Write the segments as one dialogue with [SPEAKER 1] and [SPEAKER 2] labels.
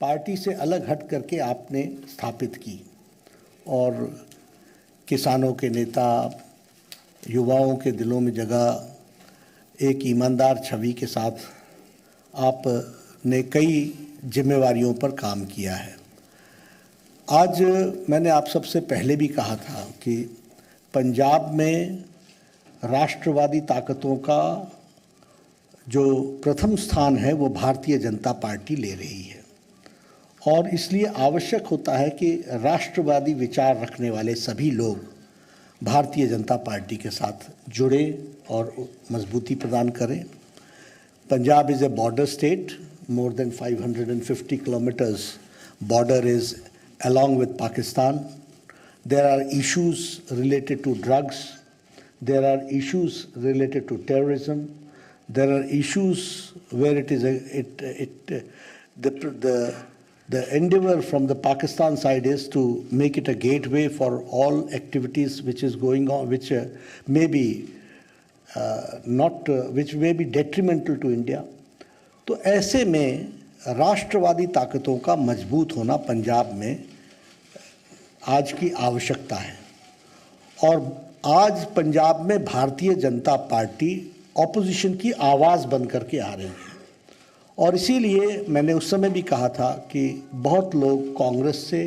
[SPEAKER 1] Party से अलग हट करके आपने स्थापित की और किसानों के नेता, युवाओं के दिलों में जगह एक ईमानदार छवि के साथ आपने कई जिम्मेवारियों पर काम किया है। आज मैंने आप सबसे पहले भी कहा था कि पंजाब में राष्ट्रवादी ताकतों का जो प्रथम स्थान है वो भारतीय जनता पार्टी ले रही है और इसलिए आवश्यक होता है कि राष्ट्रवादी विचार रखने वाले सभी लोग भारतीय जनता पार्टी के साथ जुड़े और मजबूती प्रदान करें। Punjab is a border state, more than 550 kilometers border is along with Pakistan. There are issues related to drugs, there are issues related to terrorism, there are issues where it is the endeavor from the Pakistan side is to make it a gateway for all activities which is going on, which may be which may be detrimental to India. तो ऐसे में राष्ट्रवादी ताकतों का मजबूत होना पंजाब में आज की आवश्यकता है और आज पंजाब में भारतीय जनता पार्टी ऑपोजिशन की आवाज़ बन करके आ रही है और इसीलिए मैंने उस समय भी कहा था कि बहुत लोग कांग्रेस से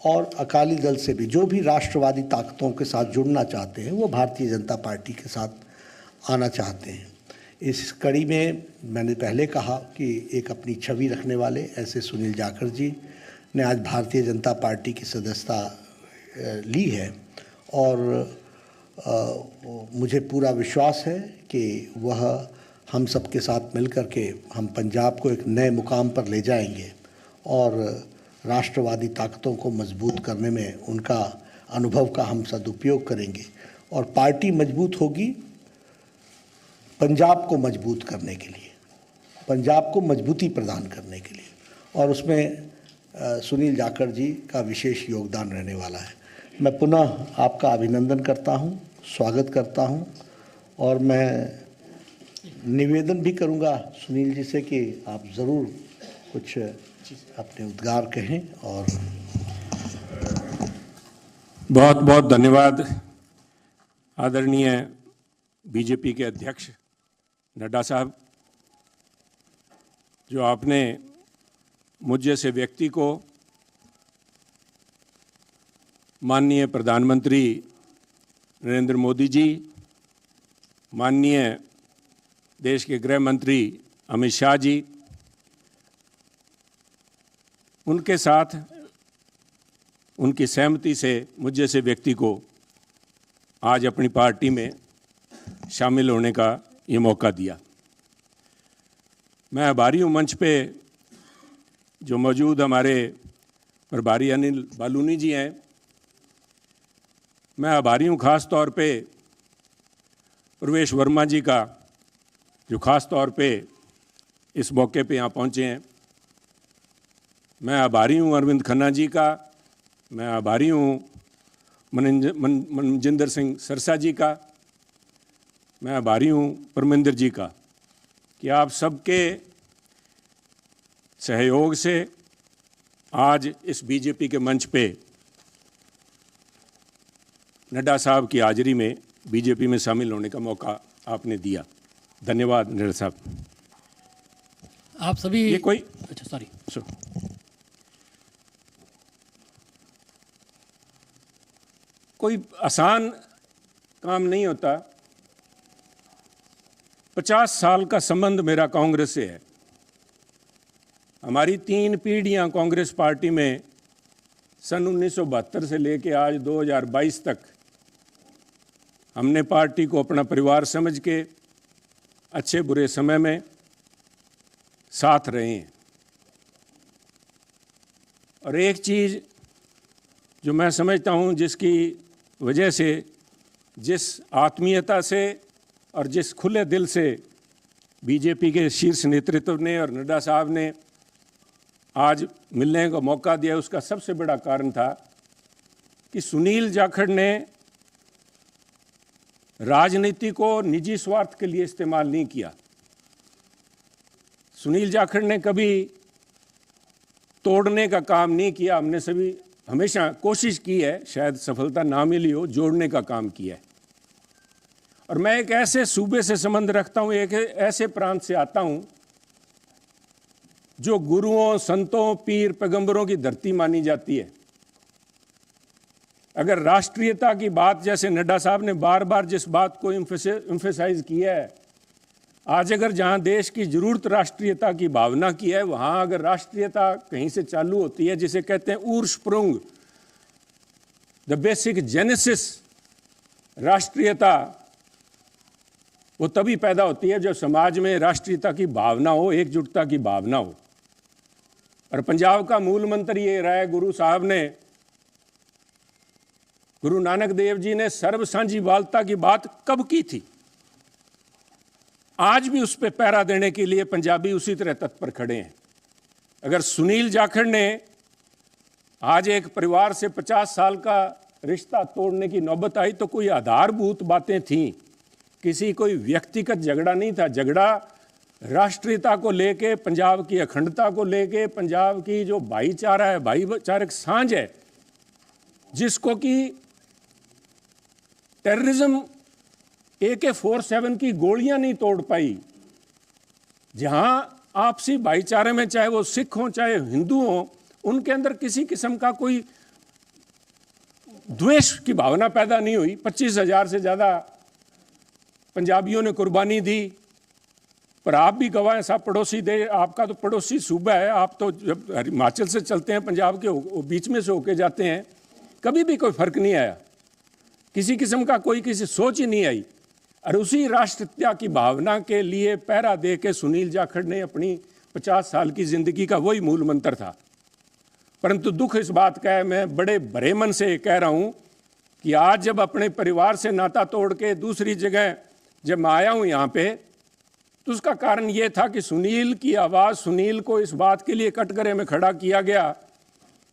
[SPEAKER 1] और अकाली दल से भी जो भी राष्ट्रवादी ताकतों के साथ जुड़ना चाहते हैं वो भारतीय जनता पार्टी के साथ आना चाहते हैं। इस कड़ी में मैंने पहले कहा कि एक अपनी छवि रखने वाले ऐसे सुनील जाखड़ जी ने आज भारतीय जनता पार्टी की सदस्यता ली है और मुझे पूरा विश्वास है कि वह हम सब के साथ मिलकर के हम पंजाब को एक नए मुकाम पर ले जाएंगे और राष्ट्रवादी ताकतों को मजबूत करने में उनका अनुभव का हम सदुपयोग करेंगे और पार्टी मजबूत होगी पंजाब को मजबूत करने के लिए, पंजाब को मजबूती प्रदान करने के लिए और उसमें सुनील जाखड़ जी का विशेष योगदान रहने वाला है। मैं पुनः आपका अभिनंदन करता हूं, स्वागत करता हूं और मैं निवेदन भी करूंगा सुनील जी से कि आप ज़रूर कुछ अपने उद्गार कहें। और
[SPEAKER 2] बहुत बहुत धन्यवाद आदरणीय बीजेपी के अध्यक्ष नड्डा साहब, जो आपने मुझ जैसे व्यक्ति को माननीय प्रधानमंत्री नरेंद्र मोदी जी, माननीय देश के गृह मंत्री अमित शाह जी, उनके साथ उनकी सहमति से मुझ जैसे व्यक्ति को आज अपनी पार्टी में शामिल होने का ये मौका दिया। मैं आभारी हूँ मंच पे जो मौजूद हमारे प्रभारी अनिल बालूनी जी हैं। मैं आभारी हूँ ख़ास तौर पे प्रवेश वर्मा जी का, जो ख़ास तौर पे इस मौके पे यहाँ पहुँचे हैं। मैं आभारी हूँ अरविंद खन्ना जी का, मैं आभारी हूँ मनजिंदर सिंह सरसा जी का, मैं आभारी हूँ परमिंदर जी का कि आप सबके सहयोग से आज इस बीजेपी के मंच पे नड्डा साहब की हाजिरी में बीजेपी में शामिल होने का मौका आपने दिया। धन्यवाद नड्डा साहब।
[SPEAKER 3] आप सभी
[SPEAKER 2] ये कोई कोई आसान काम नहीं होता। 50 साल का संबंध मेरा कांग्रेस से है। हमारी 3 पीढ़ियां कांग्रेस पार्टी में सन 1972 से लेके आज 2022 तक हमने पार्टी को अपना परिवार समझ के अच्छे बुरे समय में साथ रहे हैं। और एक चीज़ जो मैं समझता हूं, जिसकी वजह से, जिस आत्मीयता से और जिस खुले दिल से बीजेपी के शीर्ष नेतृत्व ने और नड्डा साहब ने आज मिलने का मौका दिया, उसका सबसे बड़ा कारण था कि सुनील जाखड़ ने राजनीति को निजी स्वार्थ के लिए इस्तेमाल नहीं किया। सुनील जाखड़ ने कभी तोड़ने का काम नहीं किया, हमने सभी हमेशा कोशिश की है, शायद सफलता ना मिली हो, जोड़ने का काम किया है। और मैं एक ऐसे सूबे से संबंध रखता हूं, एक ऐसे प्रांत से आता हूं जो गुरुओं, संतों, पीर, पैगंबरों की धरती मानी जाती है। अगर राष्ट्रीयता की बात, जैसे नड्डा साहब ने बार बार जिस बात को एम्फेसाइज किया है, आज अगर जहां देश की जरूरत राष्ट्रीयता की भावना की है, वहां अगर राष्ट्रीयता कहीं से चालू होती है, जिसे कहते हैं उर्स्प्रुंग, द बेसिक जेनेसिस राष्ट्रीयता, वो तभी पैदा होती है जब समाज में राष्ट्रीयता की भावना हो, एकजुटता की भावना हो। और पंजाब का मूल मंत्र ये रहा है, गुरु साहब ने, गुरु नानक देव जी ने सर्व साझीवालता की बात कब की थी? आज भी उस पर पहरा देने के लिए पंजाबी उसी तरह तत्पर खड़े हैं। अगर सुनील जाखड़ ने आज एक परिवार से 50 साल का रिश्ता तोड़ने की नौबत आई तो कोई आधारभूत बातें थीं, किसी कोई व्यक्तिगत झगड़ा नहीं था। झगड़ा राष्ट्रीयता को लेके, पंजाब की अखंडता को लेके, पंजाब की जो भाईचारा है, भाईचारक सांझ है, जिसको कि टेररिज्म AK-47 की गोलियां नहीं तोड़ पाई। जहां आपसी भाईचारे में, चाहे वो सिख हों चाहे हिंदू हों, उनके अंदर किसी किस्म का कोई द्वेष की भावना पैदा नहीं हुई। 25,000 से ज़्यादा पंजाबियों ने कुर्बानी दी। पर आप भी गवाह हैं साहब, पड़ोसी दे, आपका तो पड़ोसी सूबा है, आप तो जब हिमाचल से चलते हैं, पंजाब के बीच में से होके जाते हैं, कभी भी कोई फर्क नहीं आया, किसी किस्म का कोई किसी सोच ही नहीं आई। और उसी राष्ट्रीयता की भावना के लिए पहरा दे के सुनील जाखड़ ने अपनी 50 साल की जिंदगी का वही मूल मंत्र था। परंतु दुख इस बात का है, मैं बड़े भरे मन से कह रहा हूं कि आज जब अपने परिवार से नाता तोड़ के दूसरी जगह जब मैं आया हूं यहाँ पे, तो उसका कारण ये था कि सुनील की आवाज़, सुनील को इस बात के लिए कटघरे में खड़ा किया गया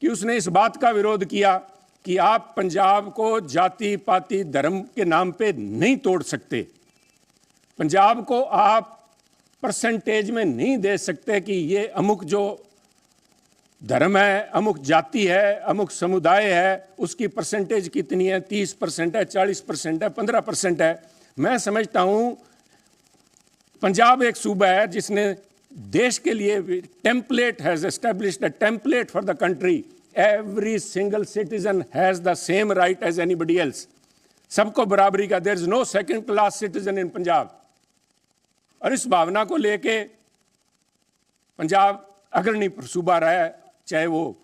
[SPEAKER 2] कि उसने इस बात का विरोध किया कि आप पंजाब को जाति पाति धर्म के नाम पे नहीं तोड़ सकते, पंजाब को आप परसेंटेज में नहीं दे सकते कि ये अमुक जो धर्म है, अमुक जाति है, अमुक समुदाय है, उसकी परसेंटेज कितनी है, 30% है, 40% है, 15% है। मैं समझता हूँ पंजाब एक सूबा है जिसने देश के लिए template has established a template for the country. Every single citizen has the same right as anybody else. सबको बराबरी का, there is no second class citizen in Punjab. और इस भावना को लेके पंजाब अग्रणी सूबा रहा है, चाहे वो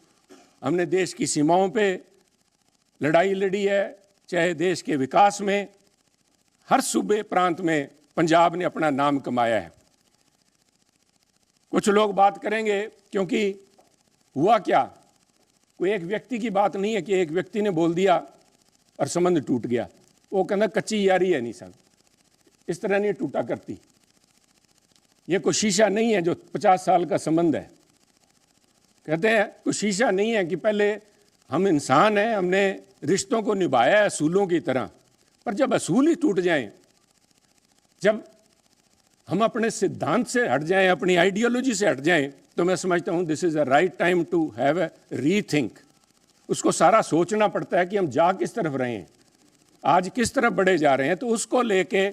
[SPEAKER 2] हमने देश की सीमाओं पे लड़ाई लड़ी है, चाहे देश के विकास में, हर सूबे प्रांत में पंजाब ने अपना नाम कमाया है। कुछ लोग बात करेंगे, क्योंकि हुआ क्या, कोई एक व्यक्ति की बात नहीं है कि एक व्यक्ति ने बोल दिया और संबंध टूट गया। वो कहना कच्ची यारी है, नहीं साहब, इस तरह नहीं टूटा करती। ये कोई शीशा नहीं है जो 50 साल का संबंध है। कहते हैं कोई शीशा नहीं है कि पहले हम इंसान हैं, हमने रिश्तों को निभाया है असूलों की तरह, पर जब असूल ही टूट जाएं, जब हम अपने सिद्धांत से हट जाएं, अपनी आइडियोलॉजी से हट जाएं, तो मैं समझता हूं this is a right time to have a rethink. उसको सारा सोचना पड़ता है कि हम जा किस तरफ रहे हैं, आज किस तरफ बढ़े जा रहे हैं। तो उसको लेके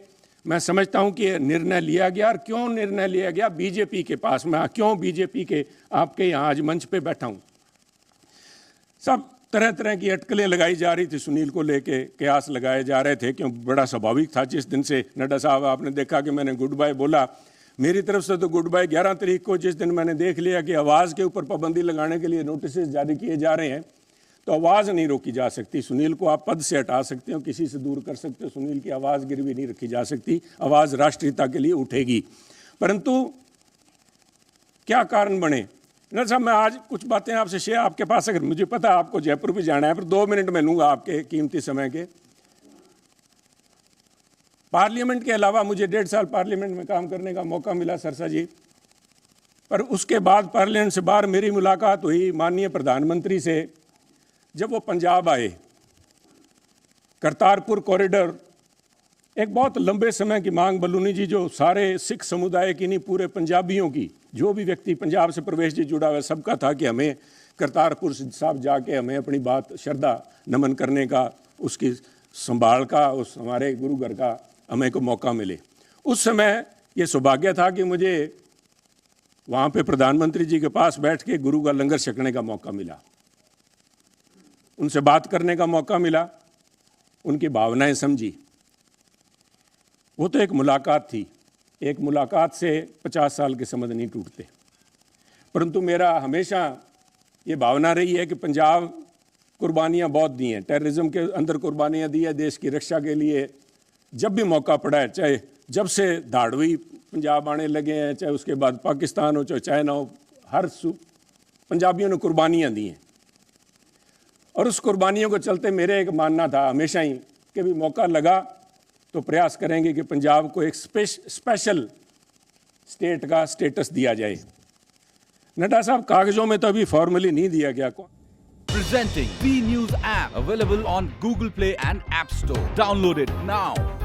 [SPEAKER 2] मैं समझता हूं कि निर्णय लिया गया। और क्यों निर्णय लिया गया? बीजेपी के पास। मैं क्यों बीजेपी के आपके यहाँ आज मंच पे बैठा हूं? सब तरह तरह की अटकलें लगाई जा रही थी सुनील को लेके, कयास लगाए जा रहे थे, क्यों बड़ा स्वाभाविक था। जिस दिन से नड्डा साहब आपने देखा कि मैंने गुड बाय बोला, मेरी तरफ से तो गुड बाय 11 तारीख को, जिस दिन मैंने देख लिया कि आवाज़ के ऊपर पाबंदी लगाने के लिए नोटिस जारी किए जा रहे हैं, तो आवाज़ नहीं रोकी जा सकती। सुनील को आप पद से हटा सकते हो, किसी से दूर कर सकते हो, सुनील की आवाज़ गिरवी नहीं रखी जा सकती। आवाज़ राष्ट्रीयता के लिए उठेगी। परंतु क्या कारण बने? ना साहब, मैं आज कुछ बातें आपसे शेयर, आपके पास अगर मुझे पता है आपको जयपुर भी जाना है, पर 2 मिनट में लूँगा आपके कीमती समय के। पार्लियामेंट के अलावा मुझे 1.5 साल पार्लियामेंट में काम करने का मौका मिला सरसा जी, पर उसके बाद पार्लियामेंट से बाहर मेरी मुलाकात हुई माननीय प्रधानमंत्री से, जब वो पंजाब आए। करतारपुर कॉरिडोर एक बहुत लंबे समय की मांग बलूनी जी, जो सारे सिख समुदाय की नहीं पूरे पंजाबियों की, जो भी व्यक्ति पंजाब से प्रवेश जी जुड़ा हुआ है सबका था कि हमें करतारपुर साहब जाके हमें अपनी बात श्रद्धा नमन करने का, उसकी संभाल का, उस हमारे गुरु घर का हमें को मौका मिले। उस समय ये सौभाग्य था कि मुझे वहाँ पे प्रधानमंत्री जी के पास बैठ के गुरु का लंगर छकने का मौका मिला, उनसे बात करने का मौका मिला, उनकी भावनाएं समझी। वो तो एक मुलाकात थी, एक मुलाकात से 50 साल के संबंध नहीं टूटते। परंतु मेरा हमेशा ये भावना रही है कि पंजाब कुर्बानियाँ बहुत दी हैं, टेररिज्म के अंदर कुर्बानियाँ दी है देश की रक्षा के लिए। जब भी मौका पड़ा है, चाहे जब से धाड़वी पंजाब आने लगे हैं, चाहे उसके बाद पाकिस्तान हो, चाहे चाइना हो, हर पंजाबियों ने कुर्बानियाँ दी हैं। और उस कुर्बानियों को चलते मेरे एक मानना था हमेशा ही कि भी मौका लगा तो प्रयास करेंगे कि पंजाब को एक स्पेशल स्टेट का स्टेटस दिया जाए। नड्डा साहब, कागजों में तो अभी फॉर्मली नहीं दिया गया।
[SPEAKER 3] Presenting V News app available on Google Play and App Store. Download it now.